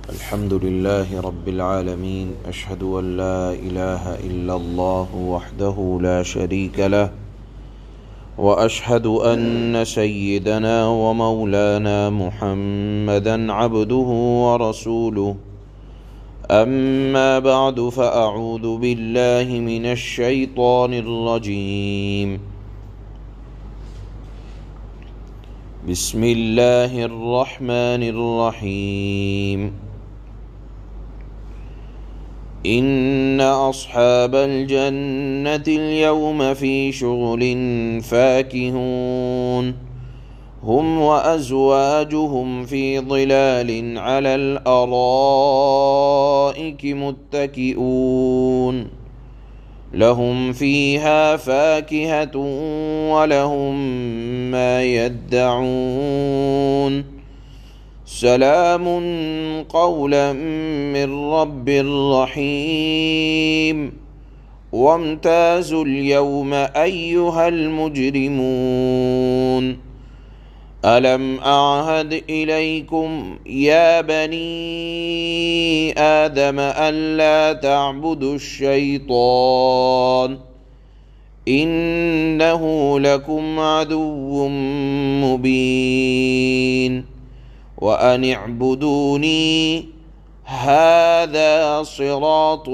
الحمد لله رب العالمين أشهد أن لا إله إلا الله وحده لا شريك له وأشهد أن سيدنا ومولانا محمدا عبده ورسوله أما بعد فأعوذ بالله من الشيطان الرجيم بسم الله الرحمن الرحيم إن أصحاب الجنة اليوم في شغل فاكهون هم وأزواجهم في ظلال على الأرائك متكئون لهم فيها فاكهة ولهم ما يدعون سلام قولا من رب رحيم وامتازوا اليوم أيها المجرمون ألم أعهد إليكم يا بني آدم ألا تعبدوا الشيطان إنه لكم عدو مبين وأن اعبدوني هذا صراط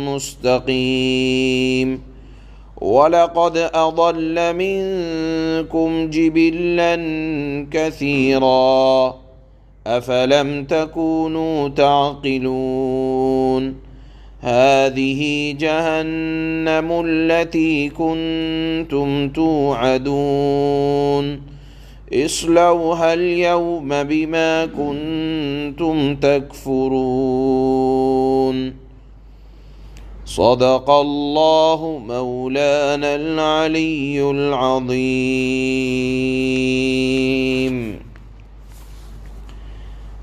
مستقيم ولقد أضل منكم جبلا كثيرا أفلم تكونوا تعقلون هذه جهنم التي كنتم توعدون اصلوها اليوم بما كنتم تكفرون صدق الله مولانا العلي العظيم۔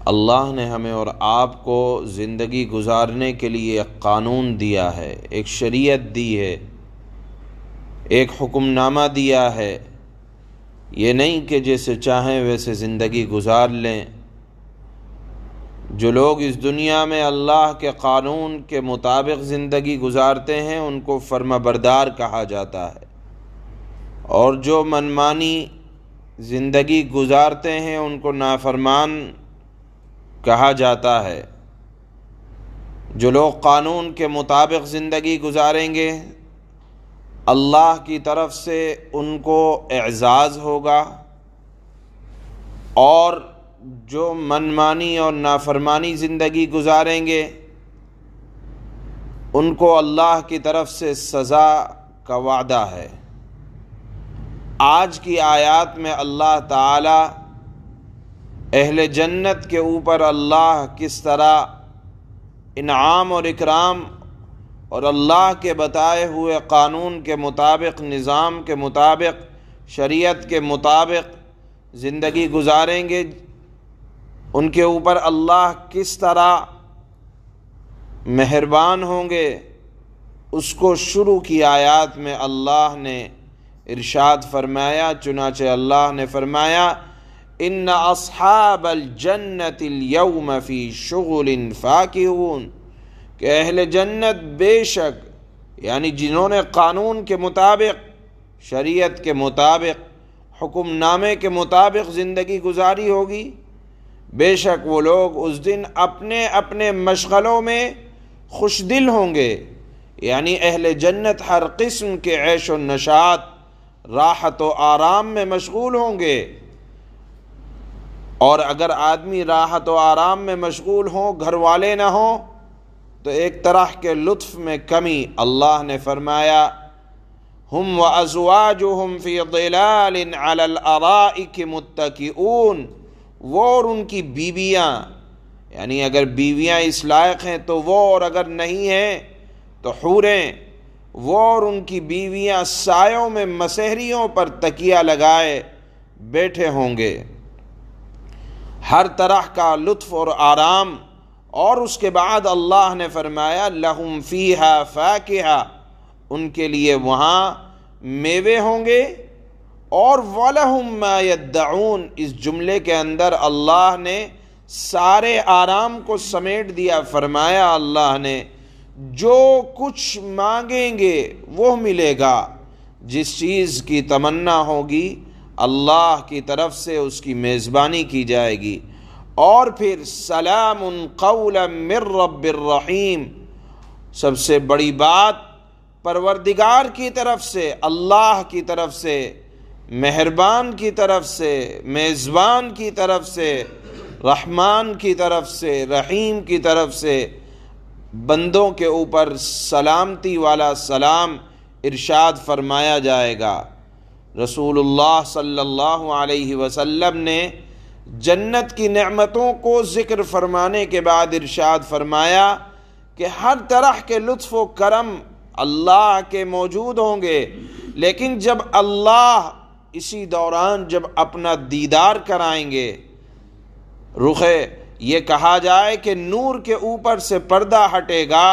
اللہ نے ہمیں اور آپ کو زندگی گزارنے کے لیے ایک قانون دیا ہے، ایک شریعت دی ہے، ایک حکم نامہ دیا ہے۔ یہ نہیں کہ جیسے چاہیں ویسے زندگی گزار لیں۔ جو لوگ اس دنیا میں اللہ کے قانون کے مطابق زندگی گزارتے ہیں ان کو فرما بردار کہا جاتا ہے، اور جو منمانی زندگی گزارتے ہیں ان کو نافرمان کہا جاتا ہے۔ جو لوگ قانون کے مطابق زندگی گزاریں گے اللہ کی طرف سے ان کو اعزاز ہوگا، اور جو منمانی اور نافرمانی زندگی گزاریں گے ان کو اللہ کی طرف سے سزا کا وعدہ ہے۔ آج کی آیات میں اللہ تعالی اہل جنت کے اوپر اللہ کس طرح انعام اور اکرام اور اللہ کے بتائے ہوئے قانون کے مطابق، نظام کے مطابق، شریعت کے مطابق زندگی گزاریں گے، ان کے اوپر اللہ کس طرح مہربان ہوں گے، اس کو شروع کی آیات میں اللہ نے ارشاد فرمایا۔ چنانچہ اللہ نے فرمایا ان اصحاب الجنت اليوم فی شغل فاکہون، کہ اہل جنت بے شک، یعنی جنہوں نے قانون کے مطابق، شریعت کے مطابق، حکم نامے کے مطابق زندگی گزاری ہوگی، بے شک وہ لوگ اس دن اپنے اپنے مشغلوں میں خوش دل ہوں گے۔ یعنی اہل جنت ہر قسم کے عیش و نشاط، راحت و آرام میں مشغول ہوں گے۔ اور اگر آدمی راحت و آرام میں مشغول ہوں، گھر والے نہ ہوں، تو ایک طرح کے لطف میں کمی۔ اللہ نے فرمایا ہم وازواجہم فی ظلال علی الارائک متکئون، وہ اور ان کی بیویاں، یعنی اگر بیویاں اس لائق ہیں تو وہ، اور اگر نہیں ہیں تو حوریں، وہ اور ان کی بیویاں سایوں میں مسہریوں پر تکیہ لگائے بیٹھے ہوں گے۔ ہر طرح کا لطف اور آرام۔ اور اس کے بعد اللہ نے فرمایا لہم فیہا فاکہہ، ان کے لیے وہاں میوے ہوں گے، اور وَلَهُمْ مَا يَدَّعُونَ، اس جملے کے اندر اللہ نے سارے آرام کو سمیٹ دیا. فرمایا اللہ نے جو کچھ مانگیں گے وہ ملے گا. جس چیز کی تمنا ہوگی اللہ کی طرف سے اس کی میزبانی کی جائے گی. اور پھر سلام قولا من رب الرحیم، سب سے بڑی بات پروردگار کی طرف سے، اللہ کی طرف سے، مہربان کی طرف سے، میزبان کی طرف سے، رحمان کی طرف سے، رحیم کی طرف سے بندوں کے اوپر سلامتی والا سلام ارشاد فرمایا جائے گا. رسول اللہ صلی اللہ علیہ وسلم نے جنت کی نعمتوں کو ذکر فرمانے کے بعد ارشاد فرمایا کہ ہر طرح کے لطف و کرم اللہ کے موجود ہوں گے، لیکن جب اللہ اسی دوران جب اپنا دیدار کرائیں گے، یہ کہا جائے کہ نور کے اوپر سے پردہ ہٹے گا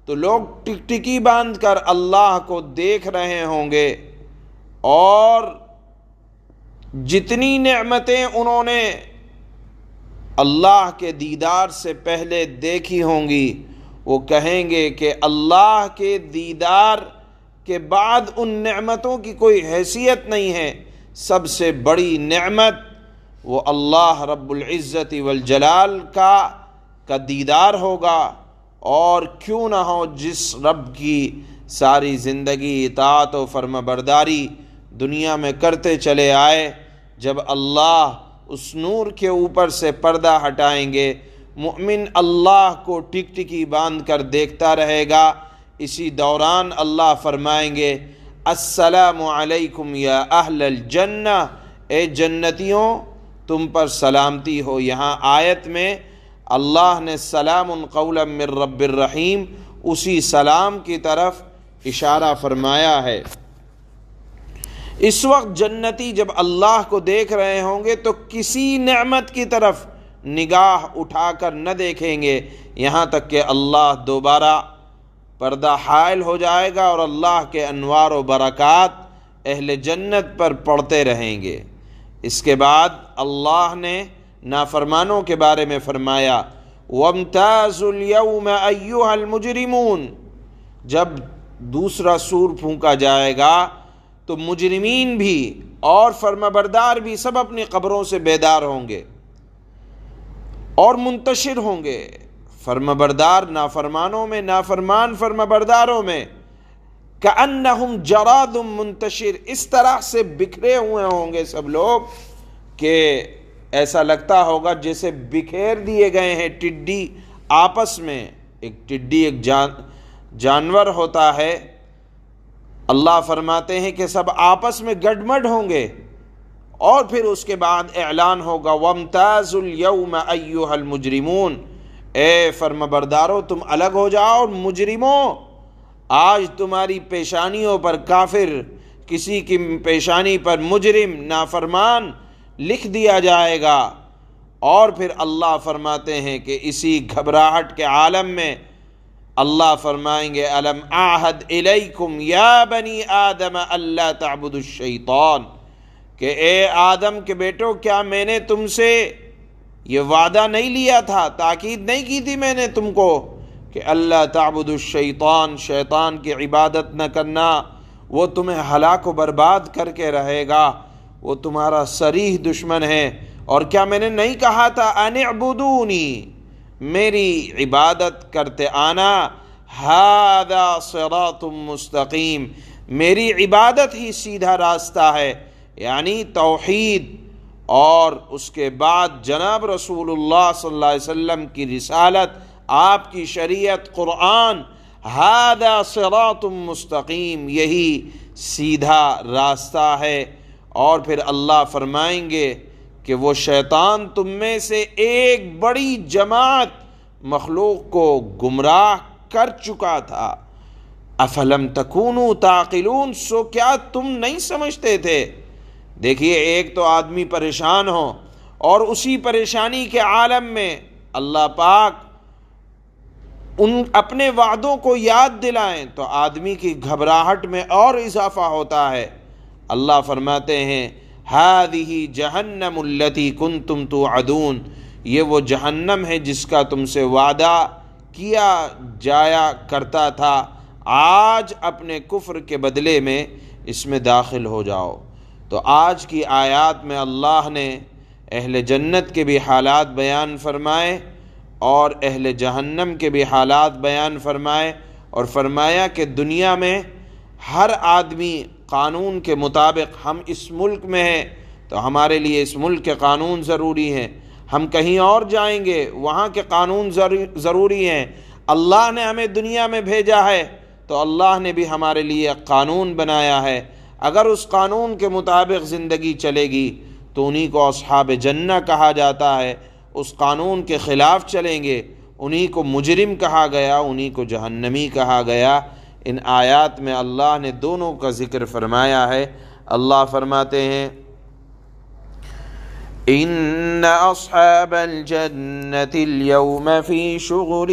تو لوگ ٹکٹکی باندھ کر اللہ کو دیکھ رہے ہوں گے، اور جتنی نعمتیں انہوں نے اللہ کے دیدار سے پہلے دیکھی ہوں گی وہ کہیں گے کہ اللہ کے دیدار کے بعد ان نعمتوں کی کوئی حیثیت نہیں ہے. سب سے بڑی نعمت وہ اللہ رب العزت والجلال کا دیدار ہوگا. اور کیوں نہ ہو جس رب کی ساری زندگی اطاعت و فرمانبرداری دنیا میں کرتے چلے آئے، جب اللہ اس نور کے اوپر سے پردہ ہٹائیں گے مومن اللہ کو ٹکٹکی باندھ کر دیکھتا رہے گا. اسی دوران اللہ فرمائیں گے السلام علیکم یا اہل الجنہ، اے جنتیوں تم پر سلامتی ہو. یہاں آیت میں اللہ نے سلام قولا من رب الرحیم اسی سلام کی طرف اشارہ فرمایا ہے. اس وقت جنتی جب اللہ کو دیکھ رہے ہوں گے تو کسی نعمت کی طرف نگاہ اٹھا کر نہ دیکھیں گے یہاں تک کہ اللہ دوبارہ پردہ حائل ہو جائے گا اور اللہ کے انوار و برکات اہل جنت پر پڑتے رہیں گے. اس کے بعد اللہ نے نافرمانوں کے بارے میں فرمایا وَامْتَازُوا الْيَوْمَ أَيُّهَا الْمُجْرِمُونَ، جب دوسرا سور پھونکا جائے گا تو مجرمین بھی اور فرمانبردار بھی سب اپنی قبروں سے بیدار ہوں گے اور منتشر ہوں گے. فرمانبردار نافرمانوں میں، نافرمان فرمانبرداروں میں، کأنہم جراد منتشر، اس طرح سے بکھرے ہوئے ہوں گے سب لوگ کہ ایسا لگتا ہوگا جیسے بکھیر دیے گئے ہیں ٹڈی آپس میں. ایک ٹڈی ایک جانور ہوتا ہے، اللہ فرماتے ہیں کہ سب آپس میں گڈمڈ ہوں گے اور پھر اس کے بعد اعلان ہوگا وَامْتَازُوا الْيَوْمَ أَيُّهَا الْمُجْرِمُونَ، اے فرمانبردارو تم الگ ہو جاؤ، اور مجرموں آج تمہاری پیشانیوں پر کافر، کسی کی پیشانی پر مجرم نافرمان لکھ دیا جائے گا. اور پھر اللہ فرماتے ہیں کہ اسی گھبراہٹ کے عالم میں اللہ فرمائیں گے الم اعہد الیکم یا بنی آدم الا تعبدوا الشیطان، کہ اے آدم کے بیٹو کیا میں نے تم سے یہ وعدہ نہیں لیا تھا، تاکید نہیں کی تھی میں نے تم کو کہ اللہ تعبدوا الشیطان، شیطان کی عبادت نہ کرنا، وہ تمہیں ہلاک و برباد کر کے رہے گا، وہ تمہارا صریح دشمن ہے. اور کیا میں نے نہیں کہا تھا ان اعبدونی، میری عبادت کرتے آنا، ھذا صراط مستقیم، میری عبادت ہی سیدھا راستہ ہے، یعنی توحید. اور اس کے بعد جناب رسول اللہ صلی اللہ علیہ وسلم کی رسالت، آپ کی شریعت قرآن، ھذا صراط مستقیم، یہی سیدھا راستہ ہے. اور پھر اللہ فرمائیں گے کہ وہ شیطان تم میں سے ایک بڑی جماعت مخلوق کو گمراہ کر چکا تھا. افلم تکونوا تعقلون، سو کیا تم نہیں سمجھتے تھے؟ دیکھیے ایک تو آدمی پریشان ہو اور اسی پریشانی کے عالم میں اللہ پاک ان اپنے وعدوں کو یاد دلائیں تو آدمی کی گھبراہٹ میں اور اضافہ ہوتا ہے. اللہ فرماتے ہیں ہذہ جہنم التی کنتم توعدون، یہ وہ جہنم ہے جس کا تم سے وعدہ کیا جایا کرتا تھا، آج اپنے کفر کے بدلے میں اس میں داخل ہو جاؤ۔ تو آج کی آیات میں اللہ نے اہل جنت کے بھی حالات بیان فرمائے اور اہل جہنم کے بھی حالات بیان فرمائے، اور فرمایا کہ دنیا میں ہر آدمی قانون کے مطابق، ہم اس ملک میں ہیں تو ہمارے لیے اس ملک کے قانون ضروری ہیں، ہم کہیں اور جائیں گے وہاں کے قانون ضروری ہیں۔ اللہ نے ہمیں دنیا میں بھیجا ہے تو اللہ نے بھی ہمارے لیے قانون بنایا ہے، اگر اس قانون کے مطابق زندگی چلے گی تو انہی کو اصحاب جنہ کہا جاتا ہے، اس قانون کے خلاف چلیں گے انہی کو مجرم کہا گیا، انہی کو جہنمی کہا گیا۔ ان آیات میں اللہ نے دونوں کا ذکر فرمایا ہے۔ اللہ فرماتے ہیں ان اصحاب الجنة اليوم في شغل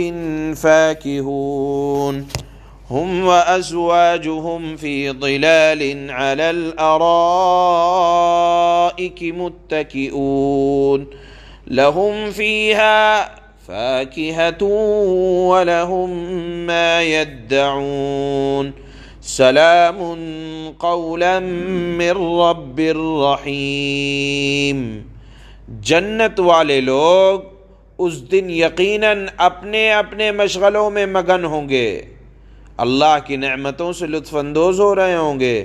فاكهون هم وازواجهم في ظلال على الارائك متكئون لهم فيها فاكهة ولهم ما يدعون سلام قولا من رب الرحیم۔ جنت والے لوگ اس دن یقیناً اپنے اپنے مشغلوں میں مگن ہوں گے، اللہ کی نعمتوں سے لطف اندوز ہو رہے ہوں گے۔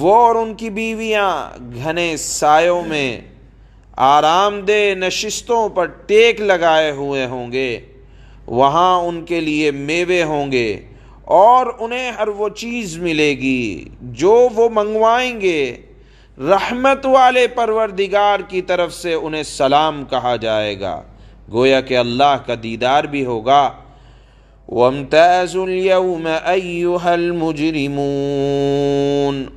وہ اور ان کی بیویاں گھنے سایوں میں آرام دہ نشستوں پر ٹیک لگائے ہوئے ہوں گے، وہاں ان کے لیے میوے ہوں گے اور انہیں ہر وہ چیز ملے گی جو وہ منگوائیں گے۔ رحمت والے پروردگار کی طرف سے انہیں سلام کہا جائے گا، گویا کہ اللہ کا دیدار بھی ہوگا۔ وَامْتَازُوا الْيَوْمَ أَيُّهَا الْمُجْرِمُونَ،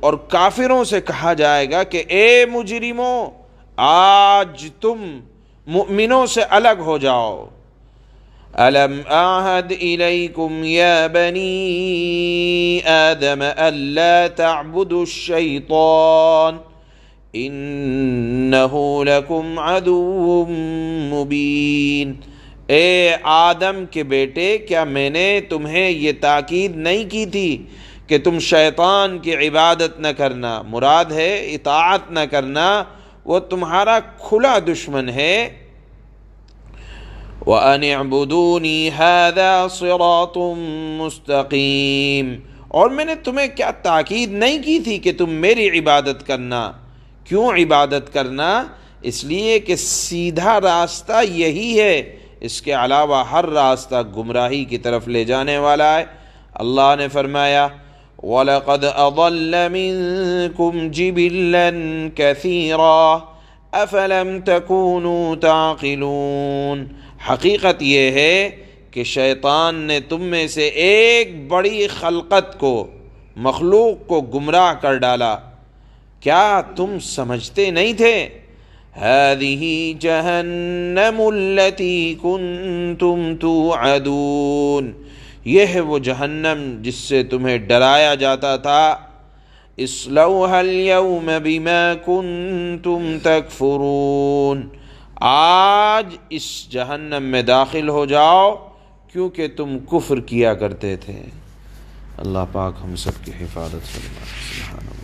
اور کافروں سے کہا جائے گا کہ اے مجرموں، آج تم مؤمنوں سے الگ ہو جاؤ۔ أَلَمْ أَعْهَدْ إِلَيْكُمْ يَا بَنِي آدَمَ أَلَّا تَعْبُدُوا الشَّيْطَانَ إِنَّهُ لَكُمْ عَدُوٌّ مُبِينٌ۔ اے آدم کے بیٹے، کیا میں نے تمہیں یہ تاکید نہیں کی تھی کہ تم شیطان کی عبادت نہ کرنا، مراد ہے اطاعت نہ کرنا، وہ تمہارا کھلا دشمن ہے۔ وَأَنِ اعْبُدُونِي هَذَا صِرَاطٌ مُسْتَقِيمٌ، اور میں نے تمہیں کیا تاکید نہیں کی تھی کہ تم میری عبادت کرنا؟ کیوں عبادت کرنا؟ اس لیے کہ سیدھا راستہ یہی ہے، اس کے علاوہ ہر راستہ گمراہی کی طرف لے جانے والا ہے۔ اللہ نے فرمایا وَلَقَدْ أَضَلَّ مِنكُمْ جِبِلًّا كَثِيرًا أَفَلَمْ تَكُونُوا تَعْقِلُونَ، حقیقت یہ ہے کہ شیطان نے تم میں سے ایک بڑی خلقت کو، مخلوق کو گمراہ کر ڈالا، کیا تم سمجھتے نہیں تھے؟ هَذِهِ جَهَنَّمُ الَّتِي كُنْتُمْ تُوعَدُونَ، یہ ہے وہ جہنم جس سے تمہیں ڈرایا جاتا تھا۔ اصْلَوْهَا الْيَوْمَ بِمَا كُنْتُمْ تَكْفُرُونَ، آج اس جہنم میں داخل ہو جاؤ کیونکہ تم کفر کیا کرتے تھے۔ اللہ پاک ہم سب کی حفاظت فرمائے۔ سبحان اللہ۔